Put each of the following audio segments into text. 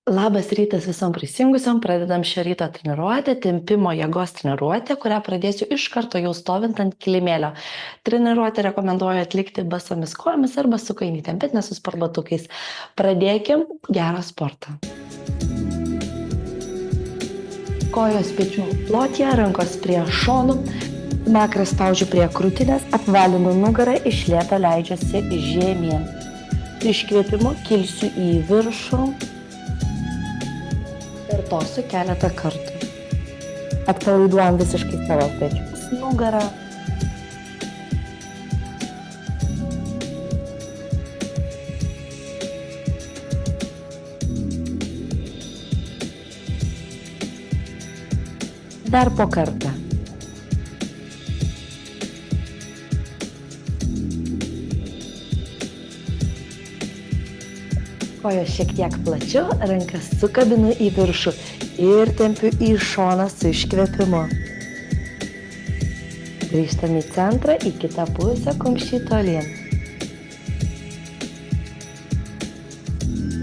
Labas rytas visom prisijungusiom, pradedam šio ryto treniruotę, tempimo jėgos treniruotę, kurią pradėsiu iš karto jau stovint ant kilimėlio. Treniruotę rekomenduoju atlikti basomis kojomis arba su kainytėm, bet ne su sportbatukais. Pradėkim gerą sportą. Kojos pečių plotyje, rankos prie šonų, smakrą spaudžiu prie krūtinės, apvalinu nugarą, iš lėto leidžiuosi žemyn. Iškvėpimu kilsiu į viršų. Kartosiu keletą kartų. Atpalaiduojam visiškai savo pečius, nugarą. Dar po kartą. Kojos šiek tiek plačiau, rankas sukabinu į viršų ir tempiu į šoną su iškvėpimu. Grįžtam į centrą, į kitą pusę, kumščiai tolyn.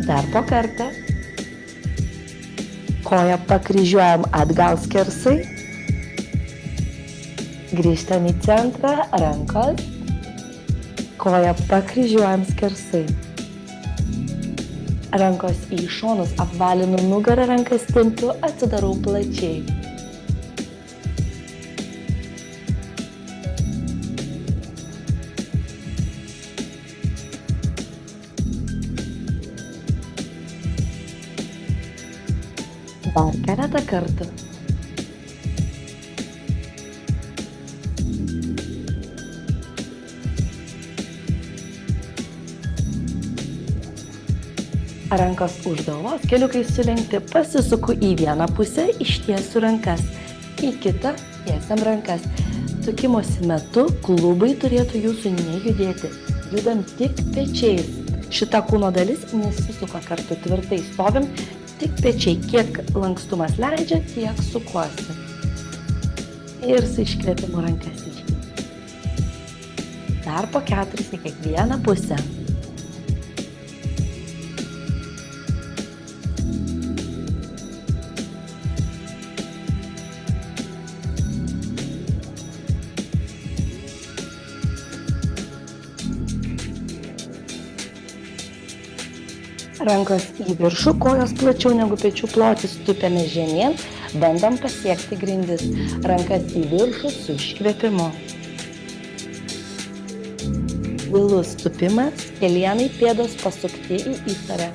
Dar po kartą. Koją pakryžiuojam atgal skersai. Grįžtam į centrą, rankos. Koją pakryžiuojam skersai. Rankos į šonus, apvalinu nugarą, rankas tempiu, atsidarau plačiai. Dar keletą kartų. Rankos už galvos, keliukai sulenkti, pasisuku į vieną pusę, ištiesiu rankas, į kitą tiesiam rankas. Sukimosi metu klubai turėtų jūsų nejudėti, judam tik pečiais. Šita kūno dalis nesisuka kartu, tvirtai stovim, tik pečiai, kiek lankstumas leidžia, tiek sukuosi. Ir su iškvėpimu rankas iškvėpimu. Dar po 4 į kiekvieną pusę. Rankos į viršų, kojos plačiau negu pečių plotis, tupiame žemyn, bandom pasiekti grindis. Rankas į viršų su iškvėpimu. Gilus tupimas, kelienai pėdos pasukti į įsarę.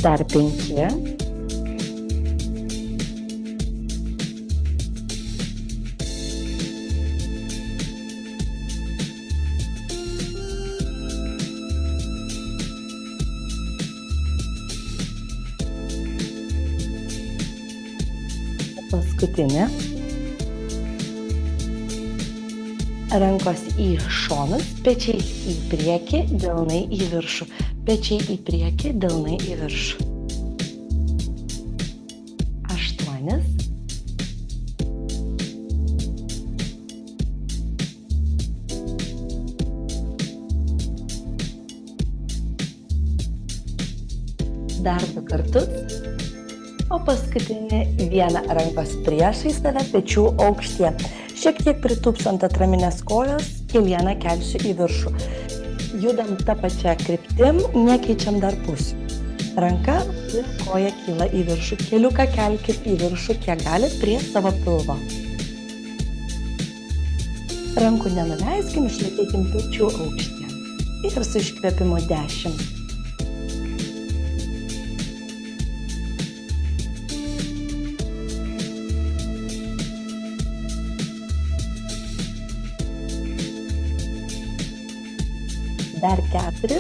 Dar 5. Paskutinė. Rankos į šonus, pečiai į priekį, delnai į viršų. Pečiai į priekį, delnai į viršų. 8. Dar 2 kartus. O paskutinė viena rankos priešais save, pečių aukštie. Šiek tiek pritūpsiu ant atraminės kojos, kelieną kelsiu į viršų. Judam tą pačią kryptim, nekeičiam dar pusių. Ranka ir koja kyla į viršų. Keliuką kelkit į viršų, kiek galit, prie savo pilvo. Rankų nenuleiskim, išlaikykim pečių aukštiem. Ir su iškvėpimu 10. Dar 4.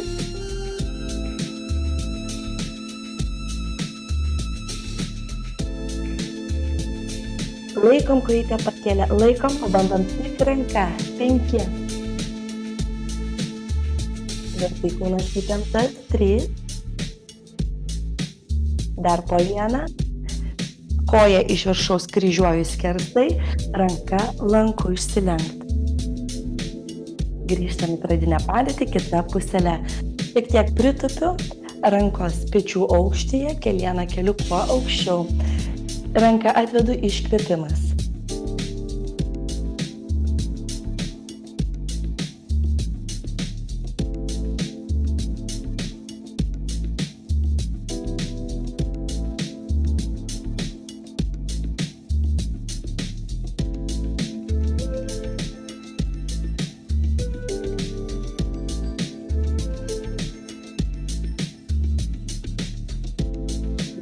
Laikom kojytę pakėlę, laikom, pabandom tik ranką. 5. Tvirtai kūnas įtemptas. 3. Dar po vieną. Koja iš viršaus kryžiuoju skersai, ranka lanku išsilenkti. Grįžtam į pradinę padėtį kitą pusėlę. Šiek tiek pritupiu, rankos pečių aukštyje, kelieną keliu kuo aukščiau. Ranką atvedu iškvėpimas.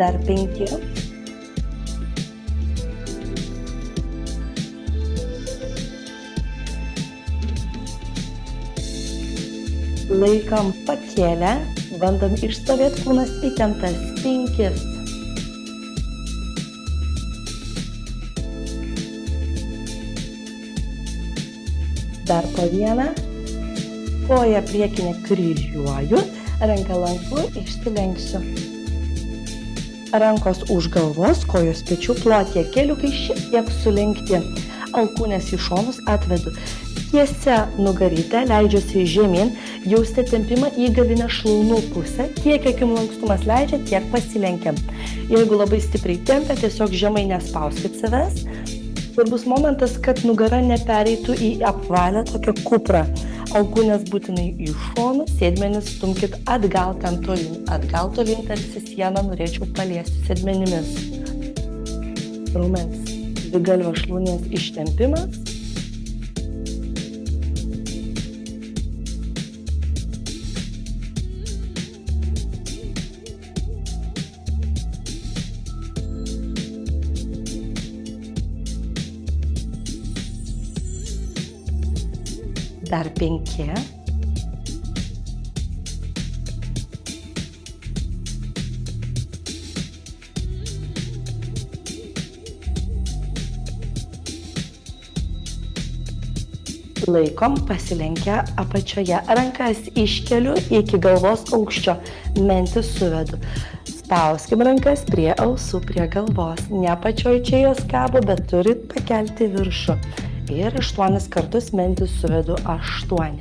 Dar 5. Laikom pakėlę, bandom išstovėti, kūnas įtemptas. 5. Dar po 1. Koja priekinę kryžiuoju, ranką lanku išsilenksiu. Rankos už galvos, kojos pečių plotyje, keliukai šiek tiek sulenkti. Alkūnės į šonus atvedu. Tiesia nugarytė, leidžiuosi žemyn, jausti tempimą į galinę šlaunų pusę. Kiek akim lankstumas leidžia, tiek pasilenkiam. Jeigu labai stipriai tempia, tiesiog žemai nespauskit savęs. Svarbus momentas, kad nugara nepereitų į apvalę tokią kuprą. Alkūnės būtinai į šonus, sėdmenis stumkit atgal ten tolyn. Atgal tolyn tarsi sieną norėčiau paliesti sėdmenimis. Raumens dvigalvio šlaunies ištempimas. Dar 5. Laikom pasilenkę apačioje. Rankas iškeliu iki galvos aukščio. Mentis suvedu. Spauskim rankas prie ausų, prie galvos. Ne apačioj čia jos kabo, bet turit pakelti viršų. Ir 8 kartus mentis suvedu. 8.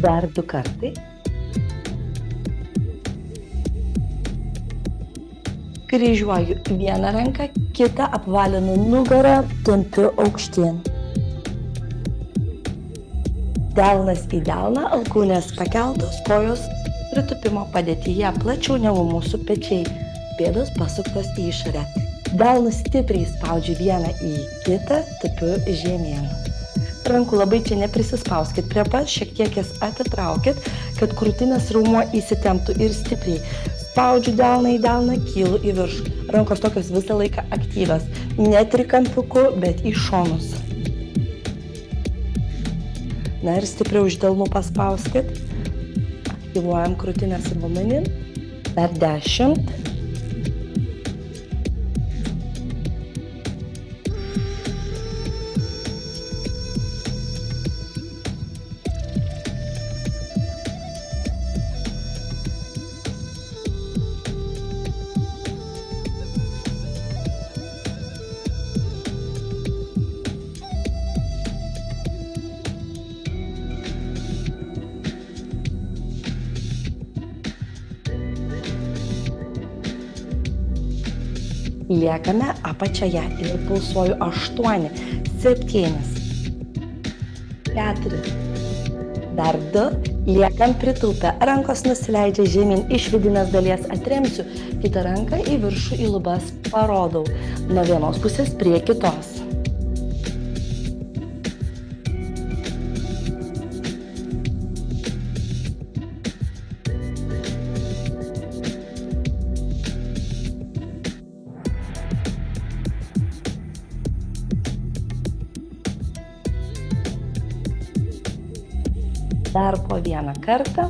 Dar 2 kartai. Kryžiuoju vieną ranką, kitą apvalinu nugarą, tempiu aukštyn. Delnas į delną, alkūnės pakeltos, kojos pritupimo padėtyje plačiau negu mūsų pečiai. Pėdos pasuktos į išorę. Delnus stipriai spaudžiu vieną į kitą, tupiu žemyn. Rankų labai čia neprisispauskit prie pat, šiek tiek jas atitraukit, kad krūtinės raumuo įsitemptų ir stipriai. Spaudžiu delną į delną, kylu į viršų. Rankos tokios visą laiką aktyvios. Ne trikampiuku, bet į šonus. Na ir stipriau iš delnų paspauskit. Aktyvuojam krūtinės raumenį. Dar 10. Liekame apačioje ir pulsuoju 8, 7, 4, dar 2, liekam pritūpę, rankos nusileidžia žemyn, iš vidinės dalies atremsiu, kitą ranką į viršų į lubas parodau, nuo vienos pusės prie kitos. Dar po vieną kartą.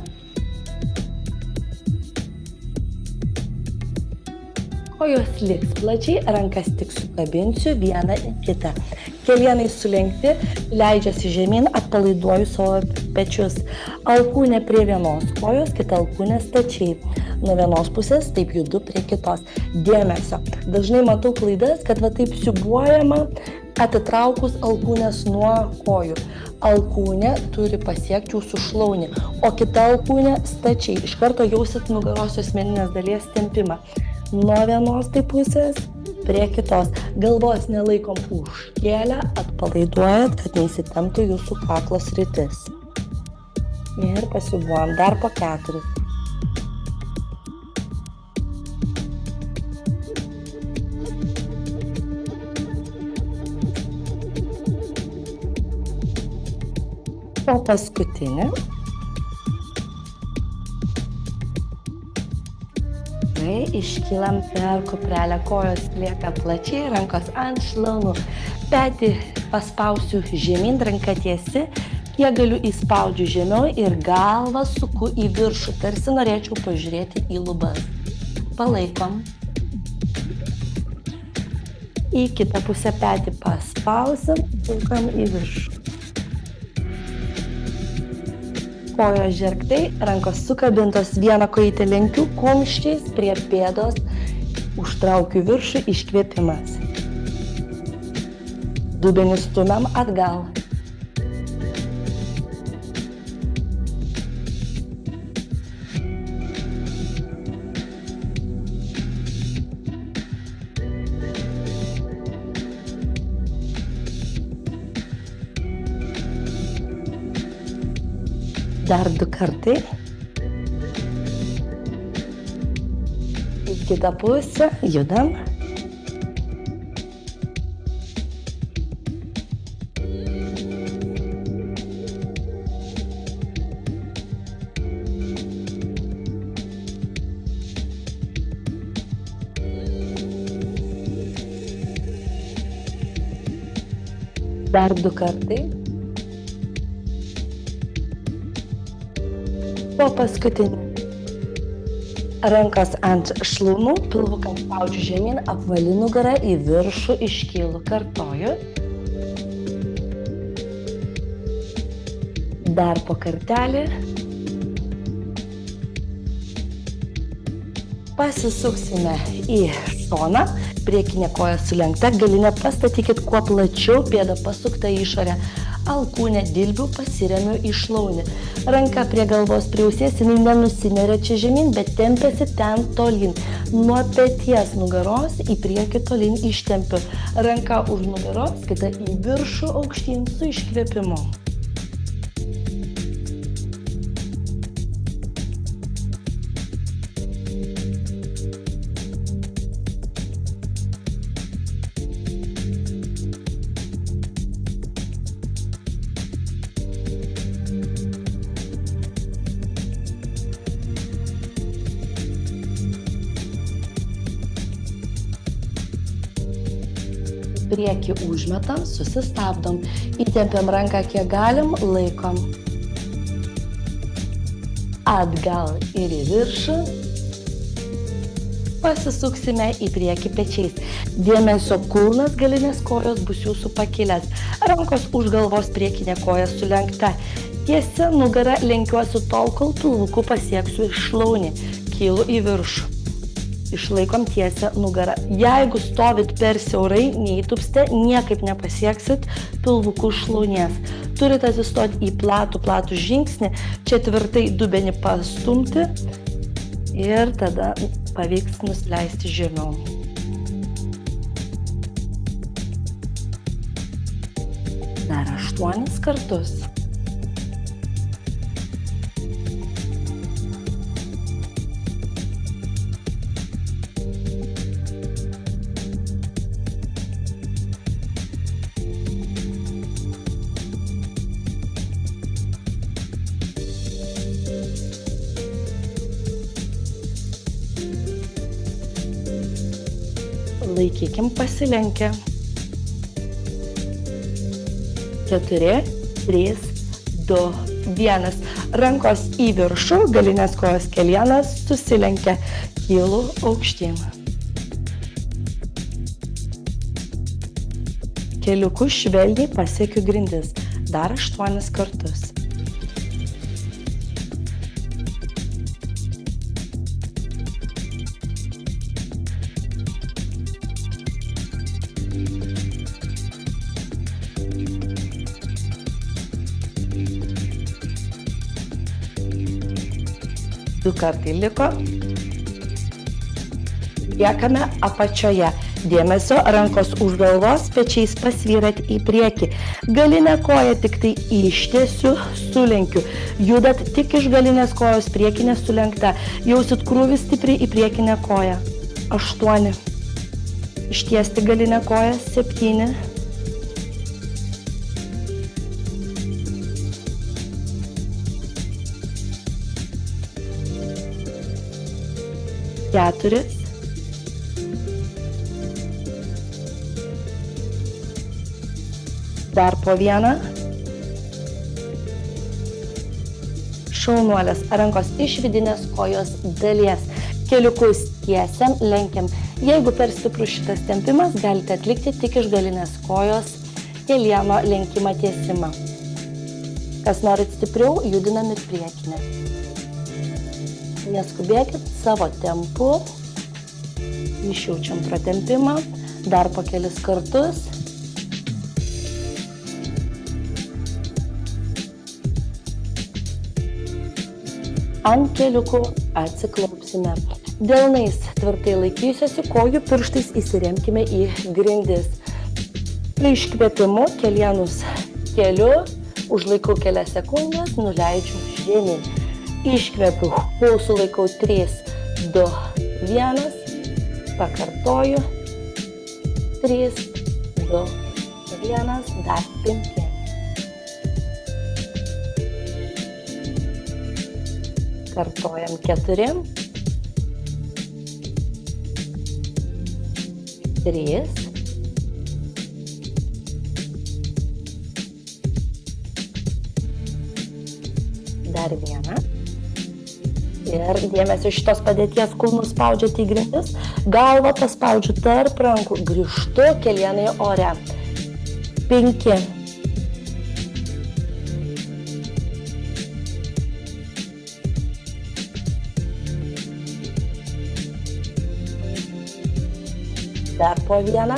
Kojos liks plačiai, rankas tik sukabinsiu vieną į kitą. Kelienai sulenkti, leidžiasi žemyn, atpalaiduoju savo pečius. Alkūnė prie vienos kojos, kita alkūnė stačiai. Nuo vienos pusės taip judu prie kitos. Dėmesio. Dažnai matau klaidas, kad va taip siūbuojama, atitraukus alkūnės nuo kojų. Alkūnė turi pasiekti jūsų šlaunį, o kita alkūnė stačiai. Iš karto jausit nugaros asmeninės dalies tempimą. Nuo vienos tai pusės prie kitos. Galvos nelaikom užkėlę, atpalaiduojat, kad neįsitemptų jūsų kaklo sritis. Ir pasiubuojam dar po 4. O paskutinį. Iškylam per kuprelę, kojos lieka plačiai, rankos ant šlaunų. Petį paspausiu žemyn, ranka tiesi, kiek galiu įspaudžiu žemiau ir galvą suku į viršų, tarsi norėčiau pažiūrėti į lubas. Palaikom. Į kitą pusę petį paspausim, sukam į viršų. Kojos žergtai, rankos sukabintos, vieną kojytę lenkiu, kumščiais prie pėdos, užtraukiu viršų, iškvėpimas. Dubenį stumiam atgal. Dar 2 kartai. Į kitą pusę judam. Dar 2 kartai. Po paskutinį. Rankas ant šlaunų, pilvuką spaudžiu žemyn, apvali nugarą, į viršų iškylu, kartoju. Dar po kartelį. Pasisuksime į šoną, priekinė koja sulenkta, galinę pastatykit kuo plačiau, pėda pasukta į išorę. Alkūnę dilbių pasiremiu į šlaunį. Ranka prie galvos prie ausies, jinai nenusineria čia žemyn, bet tempiasi ten tolyn. Nuo peties nugaros į priekį tolyn ištempiu. Ranka už nugaros, kita į viršų aukštyn su iškvėpimu. Priekį užmetam, susistabdom, įtempiam ranką kiek galim, laikom. Atgal ir į viršų. Pasisuksime į priekį pečiais. Dėmesio kulnas, galinės kojos bus jūsų pakilęs. Rankos už galvos, priekinė koja sulenkta. Tiesia nugara lenkiuosi tol, kol pilvuku pasieksiu šlaunį. Kylu į viršų. Išlaikom tiesią nugarą. Jeigu stovit per siaurai, neįtupste, niekaip nepasieksit pilvukų šlaunies. Turite atsistoti į platų žingsnį, čia tvirtai dubenį pastumti ir tada pavyks nusileisti žemiau. Dar 8 kartus. Laikykim pasilenkę. 4, 3, 2, 1. Rankos į viršų, galinės kojos kelienas susilenkia, kylu aukštyn. Keliuku švelniai pasiekiu grindis. Dar 8 kartus. Du kartai liko. Liekame apačioje. Dėmesio, rankos už galvos, pečiais pasvyrat į priekį. Galinę koją tik tai ištiesiu, sulenkiu. Judat tik iš galinės kojos, priekinė sulenkta. Jausit krūvį stipriai į priekinę koją. 8. Ištiesti galinę koją. 7. 4. Dar po 1. Šaunuolės. Rankos iš vidinės kojos dalies. Keliukus tiesiam, lenkiam. Jeigu per stiprus šitas tempimas, galite atlikti tik iš galinės kojos kelieno lenkimą tiesimą. Kas norit stipriau, judinam ir priekinę. Neskubėkit savo tempu. Išjaučiam pratempimą. Dar po kelis kartus. Ant keliukų atsiklaupsime. Delnais tvirtai laikysiuosi, kojų pirštais įsiremkime į grindis. Iškvėpimu kelienus keliu, užlaikau kelias sekundės, nuleidžiu žemyn. Iškvėpiu, pulsų laikau 3, 2, 1, pakartoju, 3, 2, 1, dar 5. Kartojam 4, 3, dar 1. Ir dėmesio šitos padėties kulnus spaudžiate į grindis, galvą paspaudžiu tarp rankų, grįžtu kelienai ore. 5. Dar po 1.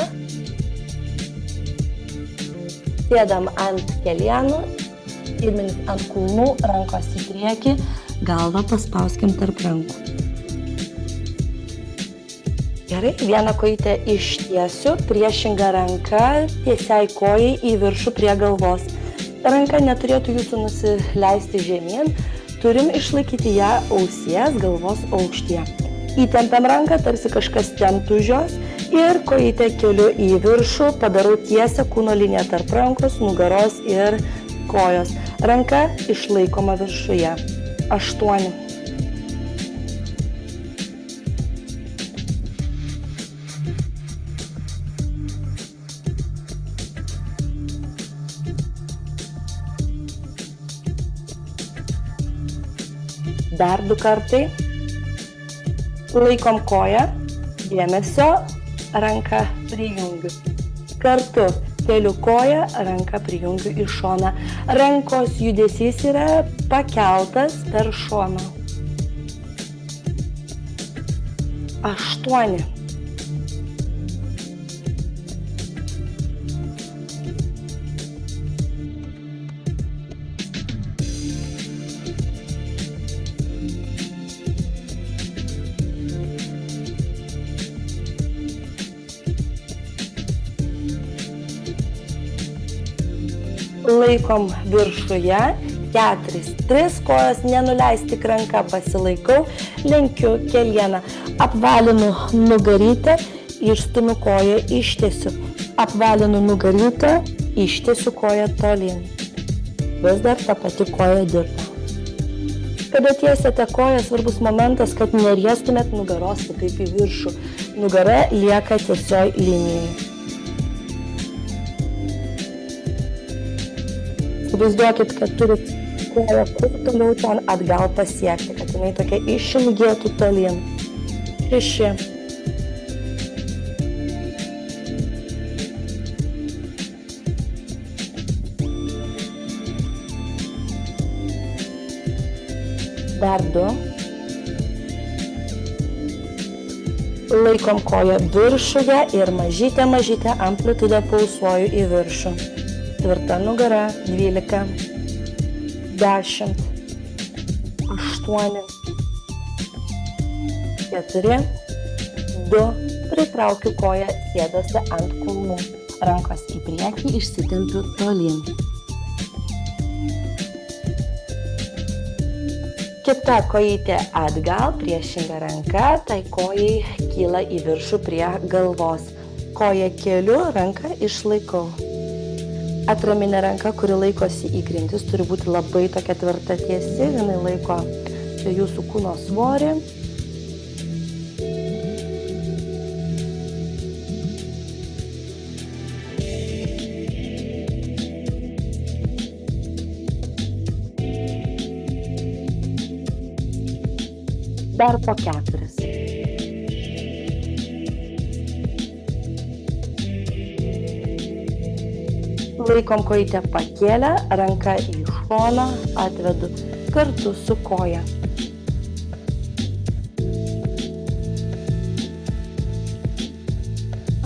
Sėdam ant kelienų, pirminis ant kulnų, rankos į priekį, galvą paspauskim tarp rankų. Gerai, vieną kojytę ištiesiu, priešinga ranka tiesiai kojai į viršų prie galvos. Ranka neturėtų jūsų nusileisti žemyn, turim išlaikyti ją ausies galvos aukštyje. Įtempiam ranką, tarsi kažkas temptų už jos ir kojytę keliu į viršų, padarau tiesią kūno liniją tarp rankos, nugaros ir kojos. Ranka išlaikoma viršuje. 8. Dar 2 kartai. Laikom koją, dėmesio, ranką prijungiu. Kartu keliu koją, ranką prijungiu į šoną. Rankos judesys yra pakeltas per šoną. 8. Laikom viršuje, 4, 3 kojas, nenuleisti tik ranką, pasilaikau, lenkiu kelieną, apvalinu nugarytę, išstumiu koją, ištiesiu, apvalinu nugarytę, ištiesiu koją tolyn. Vis dar ta pati koja dirba. Kada tiesiate koją, svarbus momentas, kad neriestumėt nugaros kitaip į viršų. Nugara lieka tiesioj linijai. Įsivaizduokit, kad turit koją kur toliau ten atgal pasiekti, kad jinai tokia išilgėtų tolyn. 6. Dar 2. Laikom koją viršuje ir mažytę amplitudę pulsuoju į viršų. Tvirta nugara. 12, 10, 8, 4, 2. Pritraukiu koją, sėduosi ant kulnų. Rankos į priekį, išsitempiu tolyn. Kita kojytė atgal, priešinga ranka, tai kojai kyla į viršų prie galvos. Koją keliu, ranką išlaikau. Atraminė ranka, kuri laikosi į grindis, turi būti labai tokia tvirta tiesi, jinai laiko jūsų kūno svorį. Dar po 4. Laikom kojytę pakėlę, ranka į šoną, atvedu kartu su koja.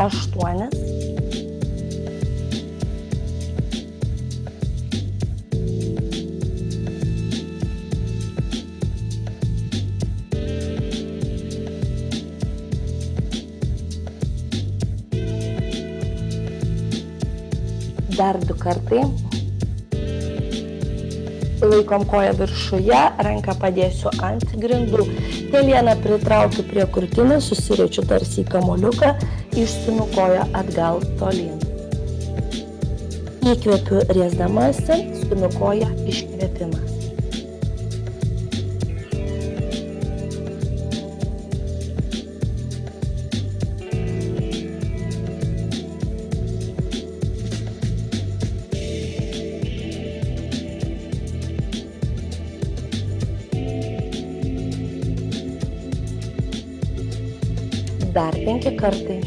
Aštuonis. Dar 2 kartai. Laikom koją viršuje, ranką padėsiu ant grindų. Kelieną pritraukiu prie krūtinės, susiriečiu tarsi į kamuoliuką, išstinu koją atgal tolyn. Įkvepiu riesdamasi, stinu koją, iškvėpimas. Dar 5 kartai.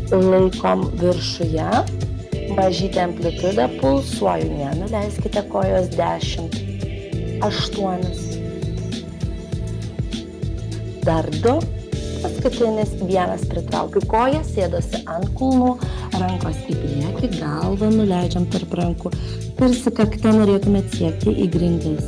Laikom viršuje, mažytę amplitudę, pulsuoju, nenuleiskite kojos. 10, 8, dar 2. Paskutinis 1, pritraukiu koją, sėdosi ant kulnų, rankos į priekį, galvą nuleidžiam tarp rankų, tarsi kakte norėtumėt siekti į grindis.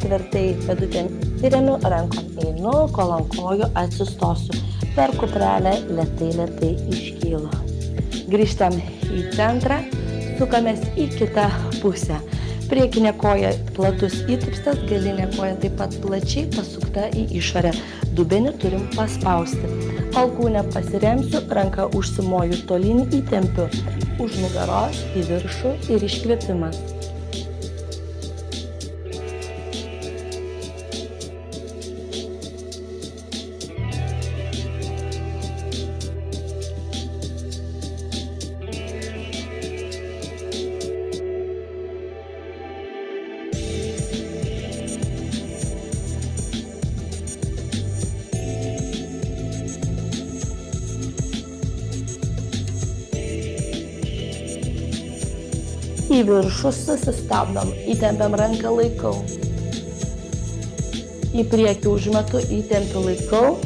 Tvirtai pėdutėm įremiu, rankom einu, kol ant kojų atsistosiu. Per kuprelę lėtai iškyla. Grįžtam į centrą, sukamės į kitą pusę. Priekinė koja platus įtupstas, galinė koja taip pat plačiai pasukta į išorę. Dubenį turim paspausti. Alkūnę pasiremsiu, ranką užsimoju tolyn, įtempiu už nugaros į viršų ir iškvėpimas. Į viršų susistabdom, įtempiam ranką, laikau. Į priekį užmetu, įtempiu, laikau.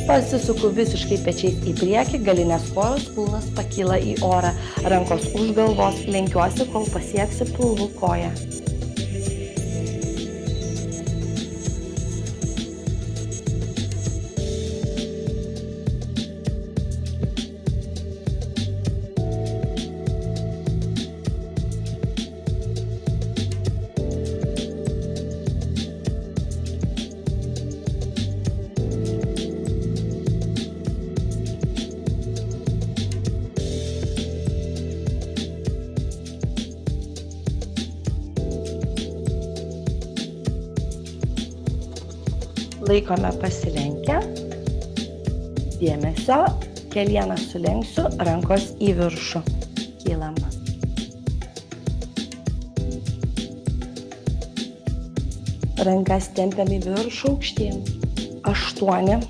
Pasisuku visiškai pečiais į priekį, galinės kojos, kulnas pakyla į orą. Rankos už galvos, lenkiuosi, kol pasieksi pilvų koją. Laikome pasilenkę, dėmesio, kelieną sulenksiu, rankos į viršų. pakylam. Rankas tempiam į viršų aukštyn. 8.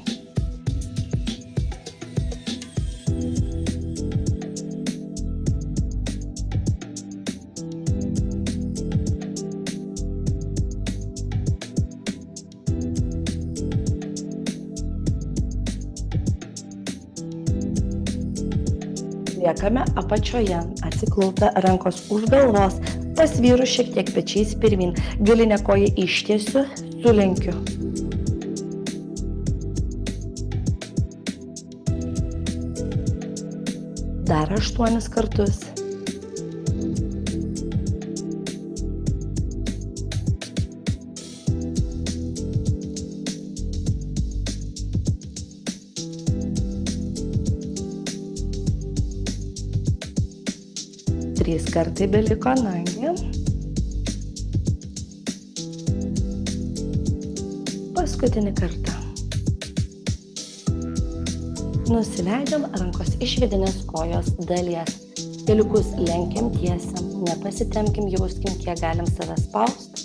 Liekame apačioje, atsiklaupę rankos už galvos, pasvyru šiek tiek pečiais pirmin, galinę koją ištiesiu, sulenkiu. Dar 8 kartus. Trys kartai beliko nagi. Paskutinį kartą. Nusileidžiam rankos iš vidinės kojos dalies. Keliukus lenkiam, tiesiam, nepasitempkim, jauskim, kiek galim save spaust.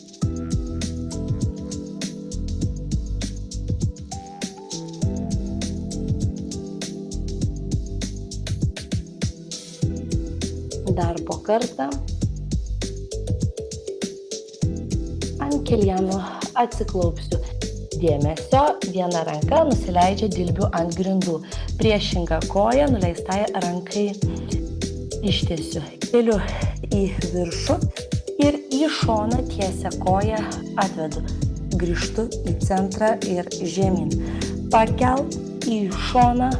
Dar po kartą. Ant kelienų atsiklaupsiu. Dėmesio, viena ranka nusileidžia dilbių ant grindų. Priešinga koja nuleistai rankai ištiesiu. Keliu į viršų ir į šoną tiesią koją atvedu. Grįžtu į centrą ir žemyn. Pakelt į šoną,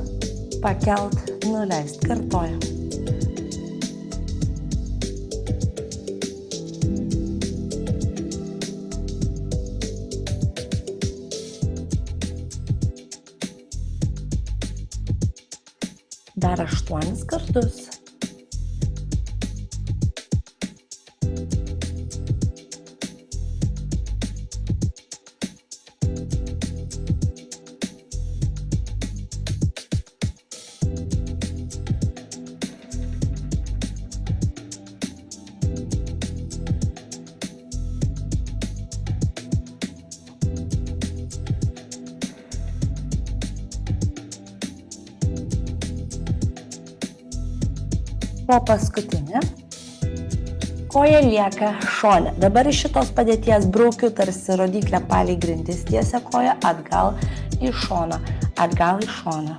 pakelt, nuleist. Kartoju. Dar 8 kartus. Po paskutinė, koja lieka šone. Dabar iš šitos padėties braukiu tarsi rodyklę palei grindis, tiesia koja atgal į šoną, atgal į šoną.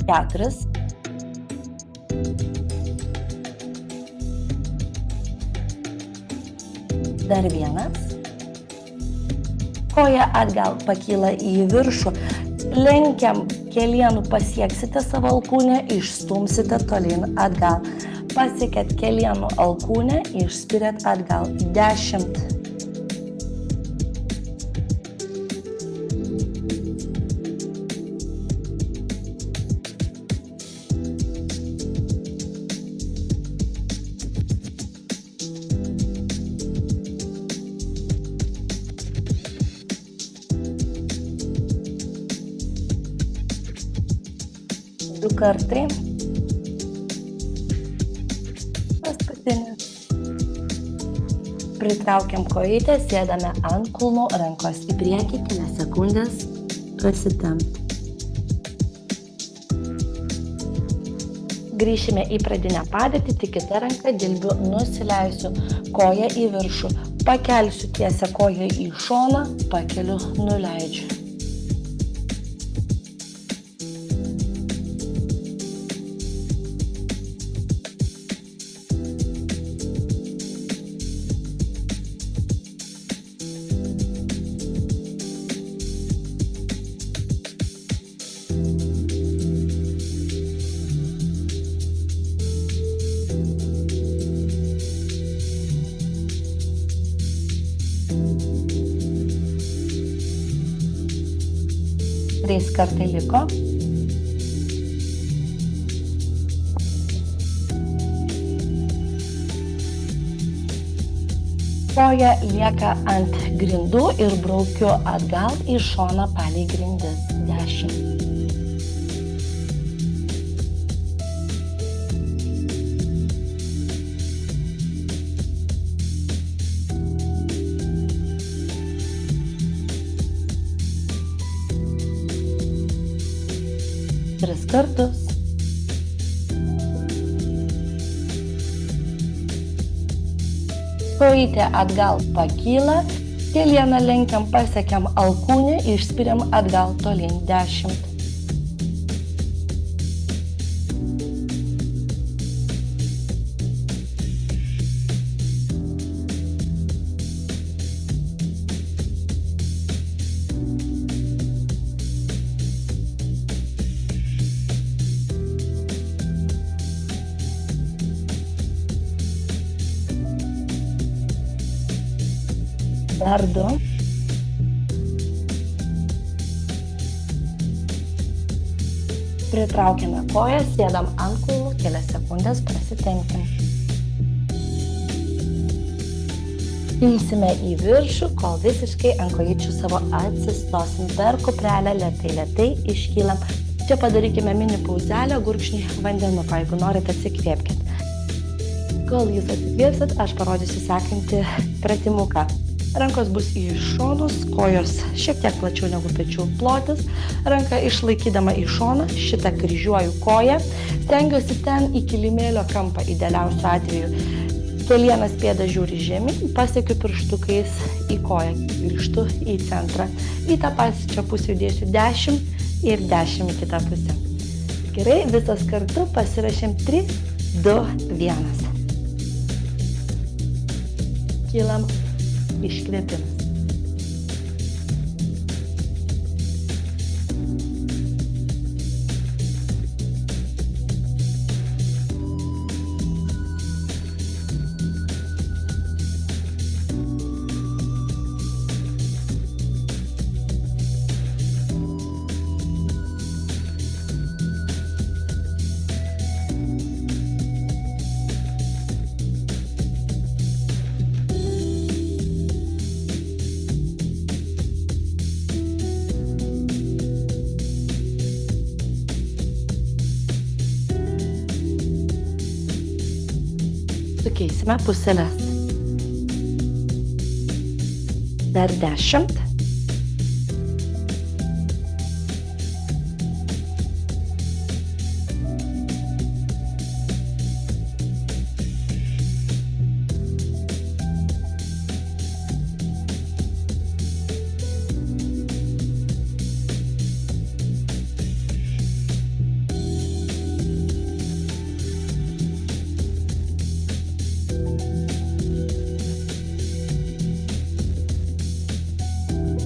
Keturis. Dar vienas. Koja atgal pakyla į viršų. Lenkiam kelienų, pasieksite savo alkūnę, išstumsite tolyn atgal. Pasiekėt kelienų alkūnę, išspiriat atgal. 10. Du kartai. Paskutinis. Pritraukiam kojytę, sėdame ant kulnų, rankos į priekį, kelias sekundės, pasitempt. Grįšime į pradinę padėtį, tik kita ranka dilbiu nusileisiu, koją į viršų, pakelsiu tiesią koją į šoną, pakeliu, nuleidžiu. Trys kartai liko. Koja lieka ant grindų ir braukiu atgal į šoną palei grindis. 10. Tris kartus. Kojytė atgal pakyla, kelieną lenkiam, pasiekiam alkūnę, išspiriam atgal tolyn. 10. Dar 2. Pritraukiame kojas, sėdam ant kulnų, kelias sekundės prasitenkim. Kilsime į viršų, kol visiškai ant kojyčių savo atsistosim. Per kuprelę lėtai iškylam. Čia padarykime mini pauzelę, gurkšnį vandenuko, jeigu norite atsikvėpkit. Kol jūs atsikvėpsit, aš parodysiu sekantį pratimuką. Rankos bus į šonus, kojos šiek tiek plačiau negu pečių plotis. Ranką išlaikydama į šoną, šitą kryžiuoju koją. Stengiuosi ten į kilimėlio kampą idealiausiu atveju. Kiekvienas pėdas žiūri žemyn, pasiekiu pirštukais į koją, grįžtu į centrą. Į tą pačią pusę judėsiu 10 ir 10 į kitą pusę. Gerai, visas kartu pasirašėm 3, 2, 1. Kylam. Iškvėpimas. Sukeisime puselės. Dar 10.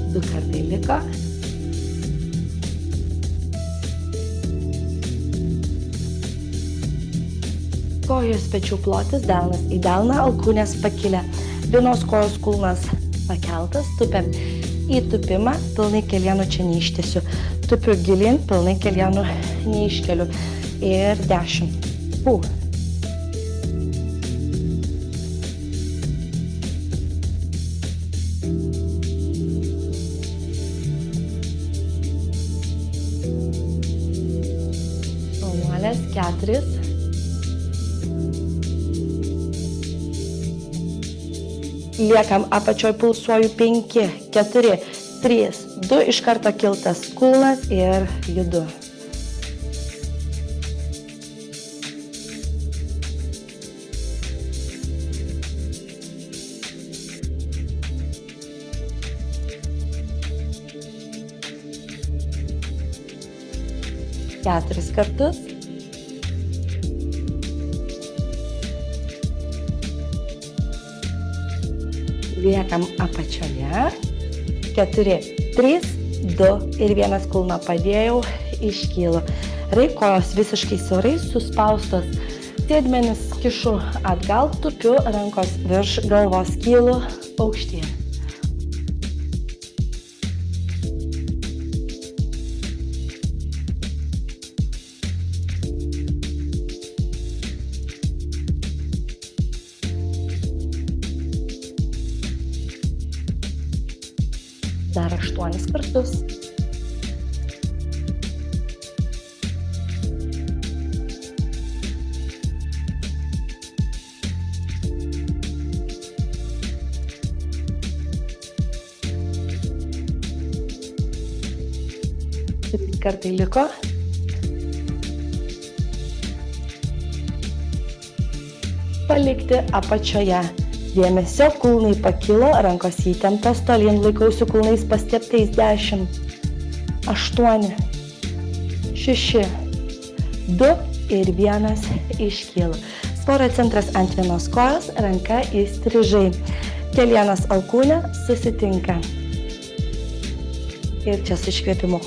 Du kartai liko. Kojos pečių plotis, delnas į delną, alkūnės pakilę. Vienos kojos kulnas pakeltas, tupiam į tupimą, pilnai kelienų čia neištesiu. Tupiu gilin, pilnai kelienų neiškeliu. Ir 10. Nuolės 4. Liekam apačioj, pulsuoju 5, 4, 3, 2, iš karto kiltas kulnas ir judu. Keturis kartus. Liekam apačioje. 4, 3, 2 ir 1 kulną padėjau, iškylu. Kojos visiškai siaurai suspaustos. Sėdmenis kišu atgal, tupiu, rankos virš galvos, kylu aukštyn. Dar 8 kartus. Taip kartai liko. Palikti apačioje. Dėmesio, kulnai pakilo, rankos įtemptos, tolyn laikausi kulnais pastieptais 10, 8, 6, 2 ir 1 iškyla. Svorio centras ant vienos kojos, ranka įstrižai. Kelienos alkūnė susitinka. Ir čia su iškvėpimu.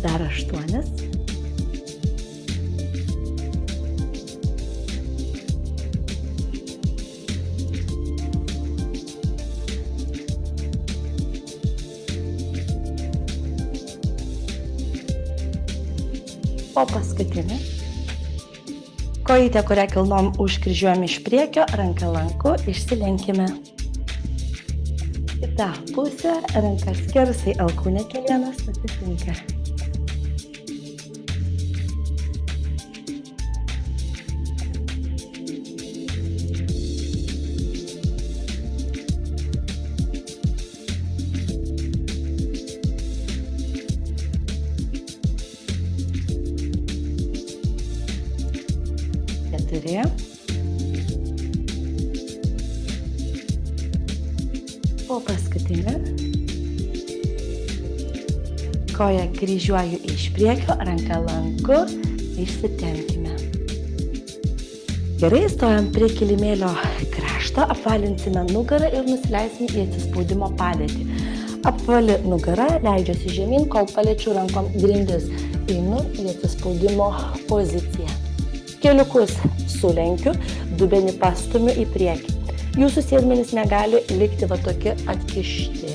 Dar 8. O paskutinė. Kojytė, kurią kilnom užkryžiuojam iš priekio, ranką lanku, išsilenkime. Kita pusė, rankas skersai, alkūnė kelienas atitinka. O paskutinė. Koją kryžiuoju iš priekio, ranką lanku, išsitempkime. Gerai, stojam prie kilimėlio krašto, apvalinsime nugarą ir nusileisim į atsispaudimo padėtį. Apvali nugara, leidžiuosi žemyn, kol paliečiu rankom grindis. Einu į atsispaudimo poziciją. Keliukus sulenkiu, dubenį pastumiu į priekį. Jūsų sėdmenys negali likti va tokie atkišti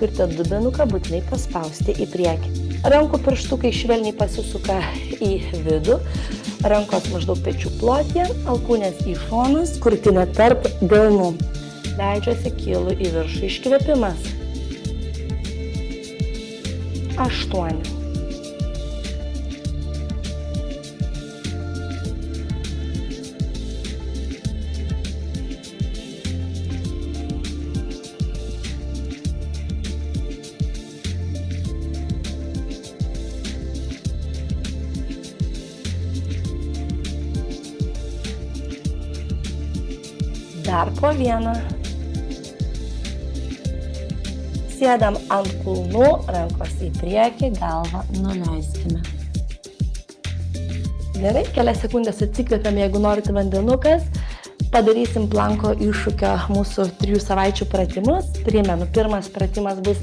ir tą dubenuką būtinai paspausti į priekį. Rankų pirštukai švelniai pasisuka į vidų, rankos maždaug pečių plotyje, alkūnės į šonus, krūtinė tarp delnų. Leidžiuosi kylu į viršų, iškvėpimas. 8. Dar po 1. Sėdam ant kulnų, rankos į priekį, galvą nuleiskime. Gerai, kelias sekundės atsikvėpiam, jeigu norite vandenukas. Padarysim planko iššūkio mūsų 3 savaičių pratimus. Primenu, pirmas pratimas bus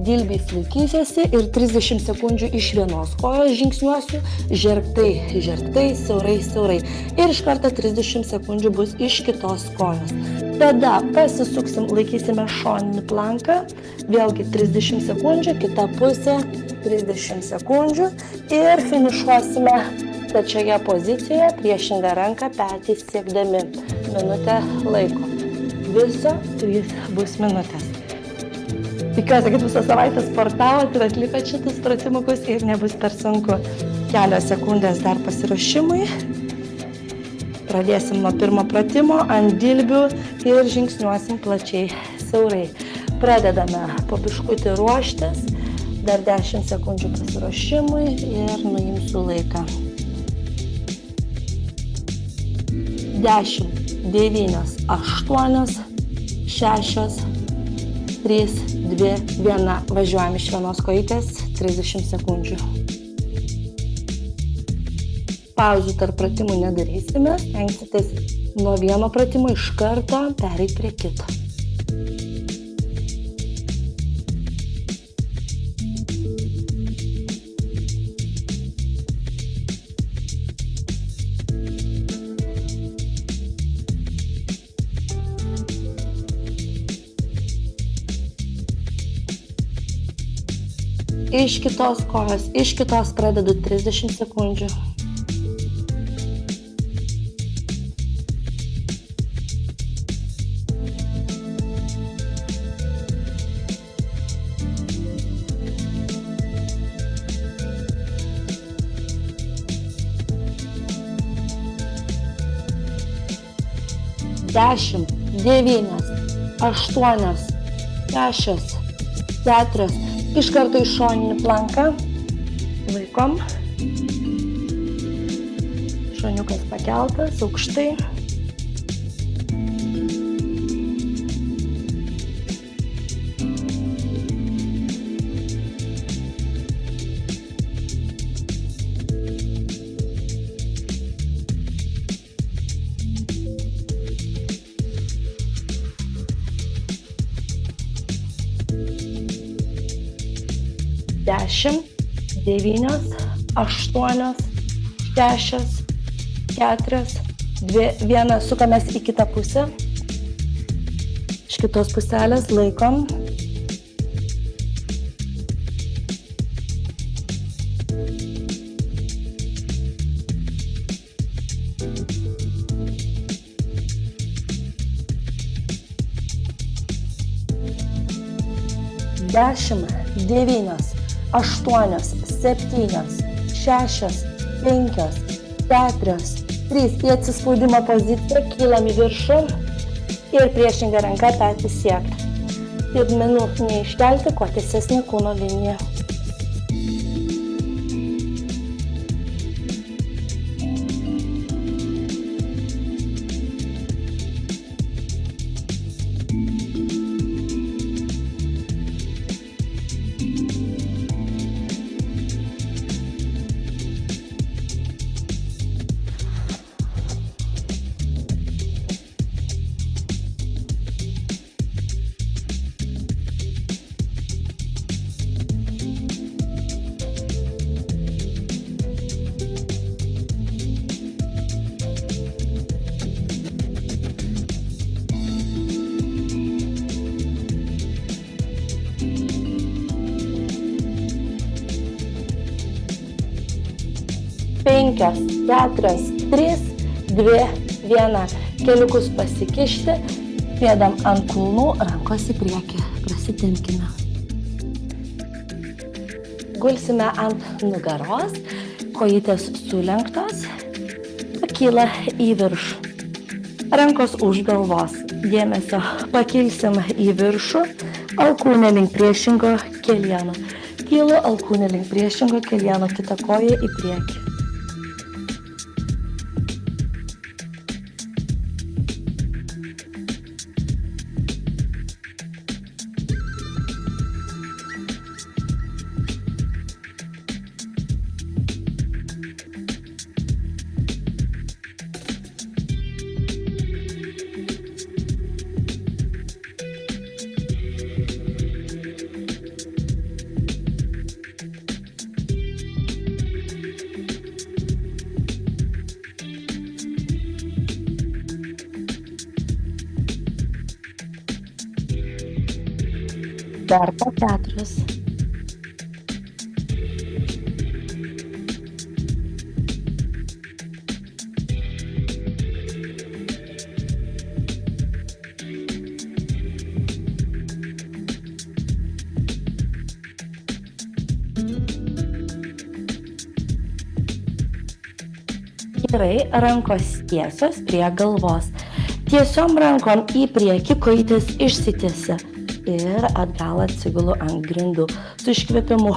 dilbiais laikysiuosi ir 30 sekundžių iš vienos kojos žingsniuosiu, žergtai, siaurai. Ir iš karto 30 sekundžių bus iš kitos kojos. Tada pasisuksim, laikysime šoninį planką, vėlgi 30 sekundžių, kita pusė 30 sekundžių ir finišuosime stačioje pozicijoje, priešingą ranką petys siekdami. Minutę laiko. Viso 3 bus minutės. Tikiuosi, kad visą savaitę sportavot ir atlikot šitus pratimukus ir nebus per sunku. Kelios sekundės dar pasiruošimui. Pradėsim nuo pirmo pratimo ant dilbių ir žingsniuosim plačiai, siaurai. Pradedame po biškutį ruoštis. Dar 10 sekundžių pasiruošimui ir nuimsiu laiką. 10, 9, 8, 6, 3, 2, 1. Važiuojam iš vienos kojytės 30 sekundžių. Pauzių tarp pratimų nedarysime, stengsitės nuo vieno pratimo iš karto pereiti prie kito. iš kitos kojos, iš kitos pradedu 30 sekundžių. Dešimt, 9, 8, 6, 4. Iš karto į šoninį planką. Laikom. Šoniukas pakeltas, aukštai. Dešimt, 9, 8, 6, 4, 2, 1. Sukamės į kitą pusę. Iš kitos puselės laikom. Dešimt, 9, 8, 7, 6, 5, 4, 3. Į atsispaudimo poziciją kylam į viršų ir priešinga ranka petį siekti. Pėdmenų neiškelti, kuo tiesesnė kūno linija. Penkios, 4, 3, 2, 1. Keliukus pasikišti, pėdam ant kulnų, rankos į priekį. Prasitempkime. Gulsime ant nugaros, kojytės sulenktos, pakyla į viršų. Rankos už galvos. Dėmesio pakilsim į viršų, alkūnė link priešingo kelieno. Kylu, alkūnė link priešingo kelieno, kita koja į priekį. Dar po 4. Gerai, rankos tiesios prie galvos. Tiesiom rankom į priekį, kojytės išsitiesia. Ir atgal atsigulu ant grindų. Su iškvėpimu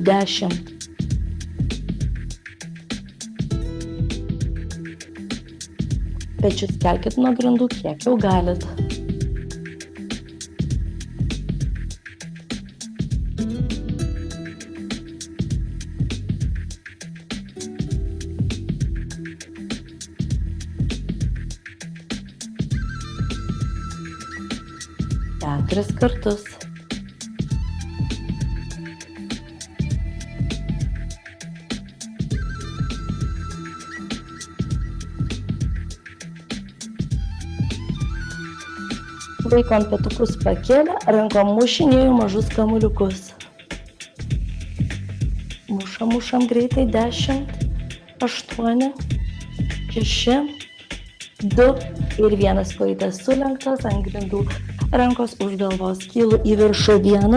10. Pečius kelkit nuo grindų, kiek jau galit. Tris kartus. Vaikom petukus pakėlę, rankom mušinėjau mažus kamuliukus. Mušam greitai. 10, 8, 6, 2 ir 1. Kojytės sulenktos ant grindų. Rankos už galvos. Kylu į viršų. 1,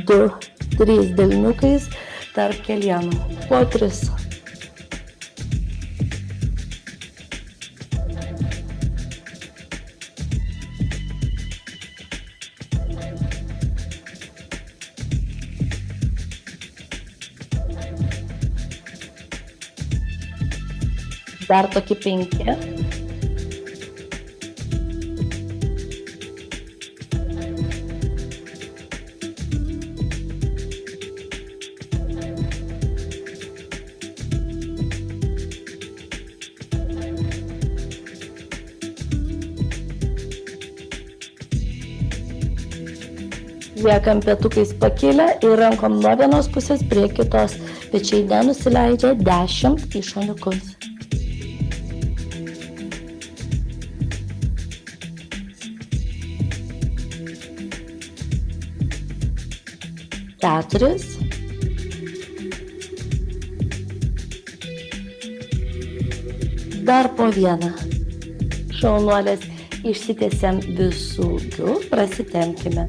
2, 3 delniukais tarp kelienų. Po 3. Dar tokį 5. Liekam pėtukais pakilę ir rankom nuo vienos pusės prie kitos. Pečiai nenusileidžia. 10 į šoniukus. 4. Dar po 1. Šaunuolės išsitiesiam visūgiu, prasitempkime.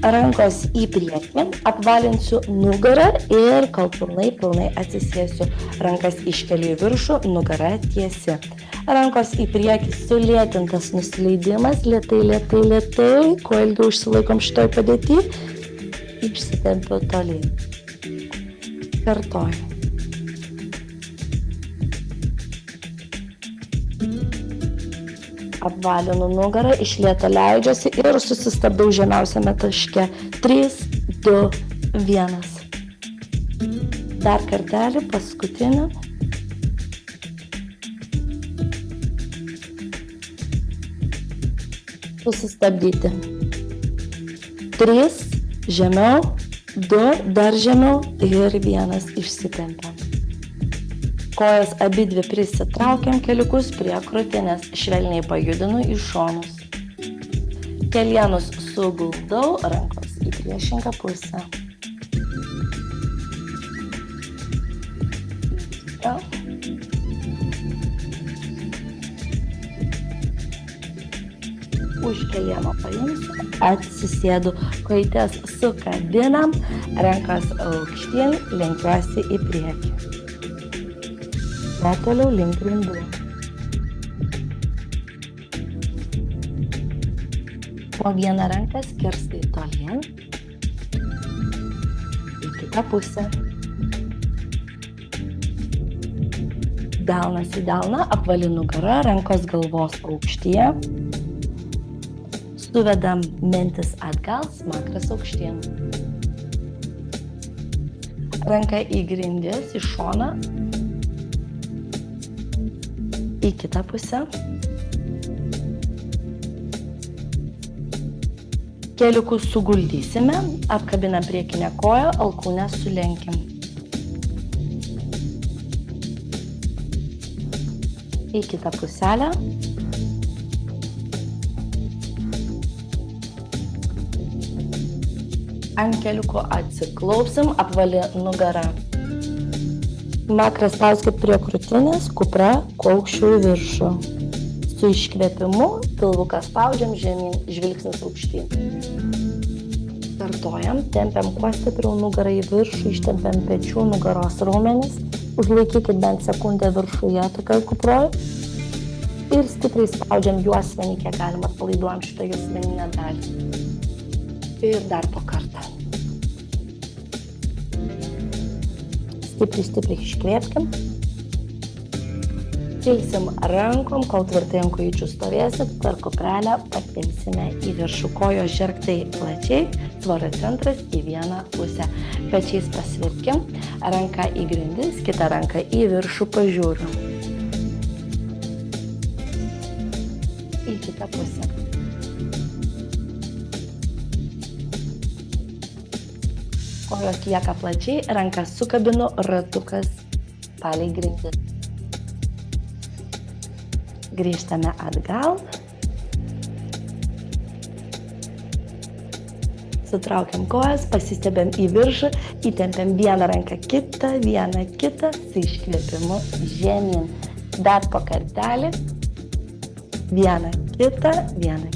Rankos į priekį, apvalinsiu nugarą ir kol pilnai atsisėsiu. Rankas iškeliu į viršų, nugara tiesi. Rankos į priekį, sulėtintas nusileidimas, lėtai. Kuo ilgiau išsilaikom šitoj padėty, išsitempiu toliai. Kartoju. Apvalinu nugarą, iš lėto leidžiuosi ir susistabdau žemiausiame taške. 3, 2, 1. Dar kartelį, paskutinį. Susistabdyti. 3, žemiau, 2, dar žemiau ir 1 išsitempiam. Kojas abidvi prisitraukiam, keliukus prie krūtinės, švelniai pajudinu į šonus. Kelienus suguldau, rankos į priešingą pusę. Už kelieno paimsiu, atsisėdu, kojytes sukabinam, rankas aukštyn, lenkiuosi į priekį. Toliau link grindų. Po vieną ranką skirstai tolyn į kitą pusę. Delnas į delną, apvali nugara, rankos galvos aukštyje. Suvedam mentis atgal, smakras aukštyn. Ranka į grindis, į šoną. Į kitą pusę. Keliukus suguldysime, apkabinam priekinę koją, alkūnę sulenkim. Į kitą puselę. Ant keliuko atsiklaupsim, apvali nugara. Makras spauskit prie krūtinės, kupra kuo aukščiau į viršų. Su iškvėpimu pilvuką spaudžiam žemyn, žvilgsnis aukštyn. Kartojam, tempiam kuo stipriau nugarą į viršų, ištempiam pečių, nugaros raumenis. Užlaikykit bent sekundę viršuje tokioj kuproj. Ir stipriai spaudžiam juosmenį, kiek galima atpalaiduojam šitą juosmeninę dalį. Ir dar po kartą. Stipriai iškvėpkim. Kilsim rankom, kol tvirtai ant kojyčių stovėsit, per kuprelę pakelsime į viršų. Kojos žergtai plačiai, svorio centras į vieną pusę. Pečiais pasvirkim, ranka į grindis, kitą ranką į viršų pažiūriu. Į kitą pusę. Kojos lieka plačiai, rankas sukabinu, ratukas palei grindis. Grįžtame atgal. Sutraukiam kojas, pasistebėm į viršų, įtempiam vieną ranką kitą, su iškvėpimu žemyn. Dar po kartelį. Vieną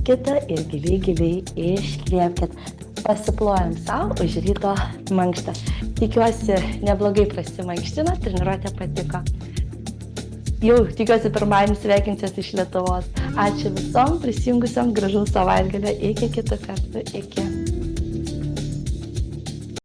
kitą ir giliai iškvėpkit. Pasiplojam savo už ryto mankštą. Tikiuosi, neblogai prasimankštino, treniruotė patiko. Jau tikiuosi pirmadienį sveikinsiuos iš Lietuvos. Ačiū visom prisijungusiam, gražaus savaitgalio, iki kitų kartų, iki.